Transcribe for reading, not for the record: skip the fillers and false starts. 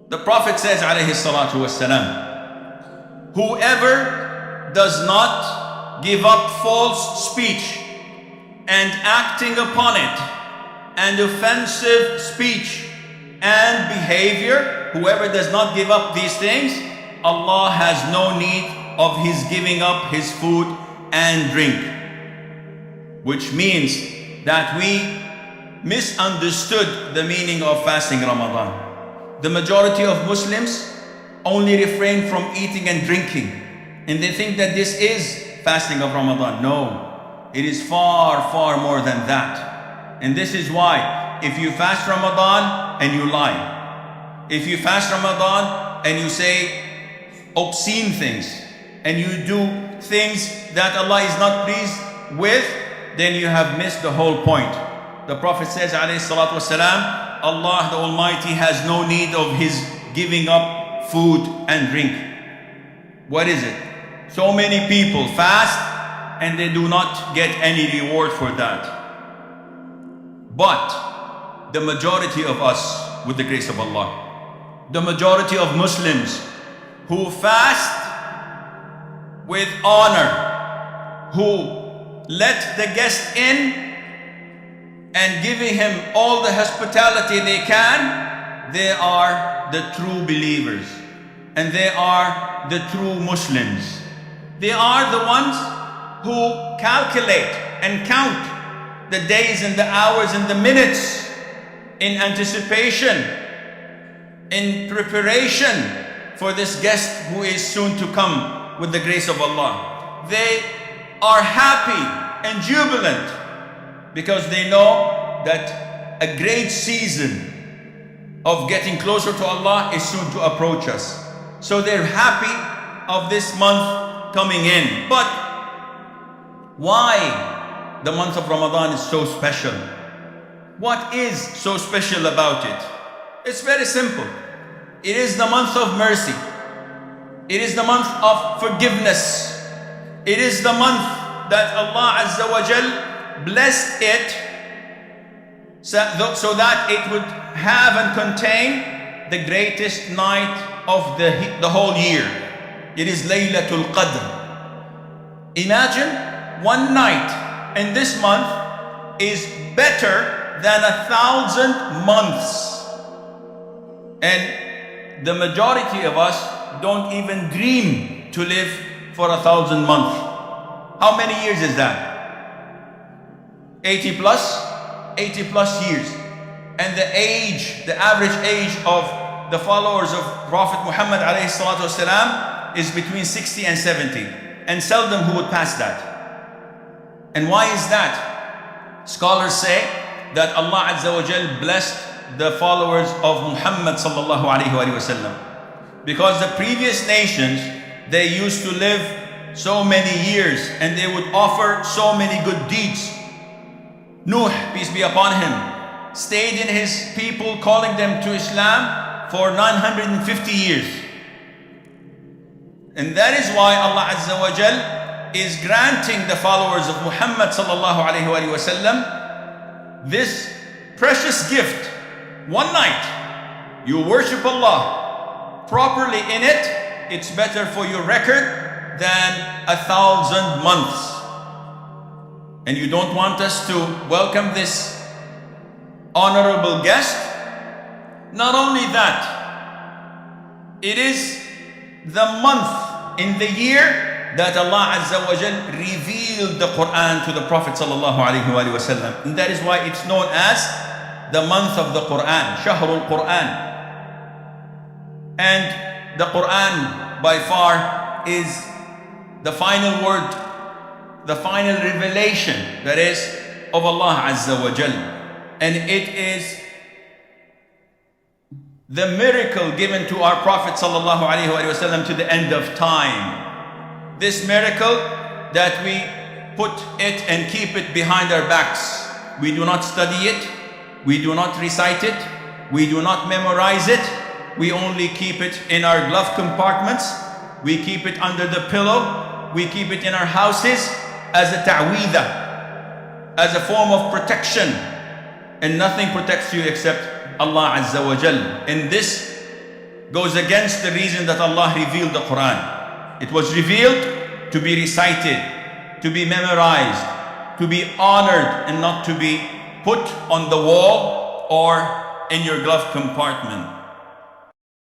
The Prophet says, alayhi salatu wassalam, whoever does not give up false speech and acting upon it, and offensive speech and behavior, whoever does not give up these things, Allah has no need of his giving up his food and drink. Which means that we misunderstood the meaning of fasting Ramadan. The majority of Muslims only refrain from eating and drinking, and they think that this is fasting of Ramadan. No, it is far, far more than that. And this is why if you fast Ramadan and you lie, if you fast Ramadan and you say obscene things, and you do things that Allah is not pleased with, then you have missed the whole point. The Prophet says, alayhi salatu wasalam, Allah the Almighty has no need of his giving up food and drink. What is it? So many people fast and they do not get any reward for that. But the majority of us, with the grace of Allah, the majority of Muslims who fast with honor, who let the guest in and giving him all the hospitality they can, they are the true believers and they are the true Muslims. They are the ones who calculate and count the days and the hours and the minutes in anticipation, in preparation for this guest who is soon to come with the grace of Allah. They are happy and jubilant because they know that a great season of getting closer to Allah is soon to approach us. So they're happy of this month coming in. But why the month of Ramadan is so special? What is so special about it? It's very simple. It is the month of mercy. It is the month of forgiveness. It is the month that Allah Azza wa Jal blessed it so that it would have and contain the greatest night of the whole year. It is Laylatul Qadr. Imagine one night in this month is better than 1,000 months. And the majority of us don't even dream to live for 1,000 months. How many years is that? 80 plus years. And the age, the average age of the followers of Prophet Muhammad alayhi salatu wasalam is between 60 and 70, and seldom who would pass that. And why is that? Scholars say that Allah Azza wa Jal blessed the followers of Muhammad sallallahu alayhi wa sallam, because the previous nations, they used to live so many years and they would offer so many good deeds. Nuh, peace be upon him, stayed in his people calling them to Islam for 950 years. And that is why Allah Azza wa Jal is granting the followers of Muhammad sallallahu alayhi wa sallam this precious gift. One night, you worship Allah properly in it, it's better for your record than 1,000 months. And you don't want us to welcome this honorable guest? Not only that, it is the month in the year that Allah Azza wa Jal revealed the Quran to the Prophet sallallahu alaihi wasallam. And that is why it's known as the month of the Quran, Shahrul Quran. And the Quran by far is the final word, the final revelation, that is, of Allah Azza wa Jal. And it is the miracle given to our Prophet sallallahu alaihi wasallam to the end of time. This miracle that we put it and keep it behind our backs. We do not study it, we do not recite it, we do not memorize it, we only keep it in our glove compartments, we keep it under the pillow, we keep it in our houses as a ta'weedah, as a form of protection. And nothing protects you except Allah Azza wa Jal. And this goes against the reason that Allah revealed the Quran. It was revealed to be recited, to be memorized, to be honored, and not to be put on the wall or in your glove compartment.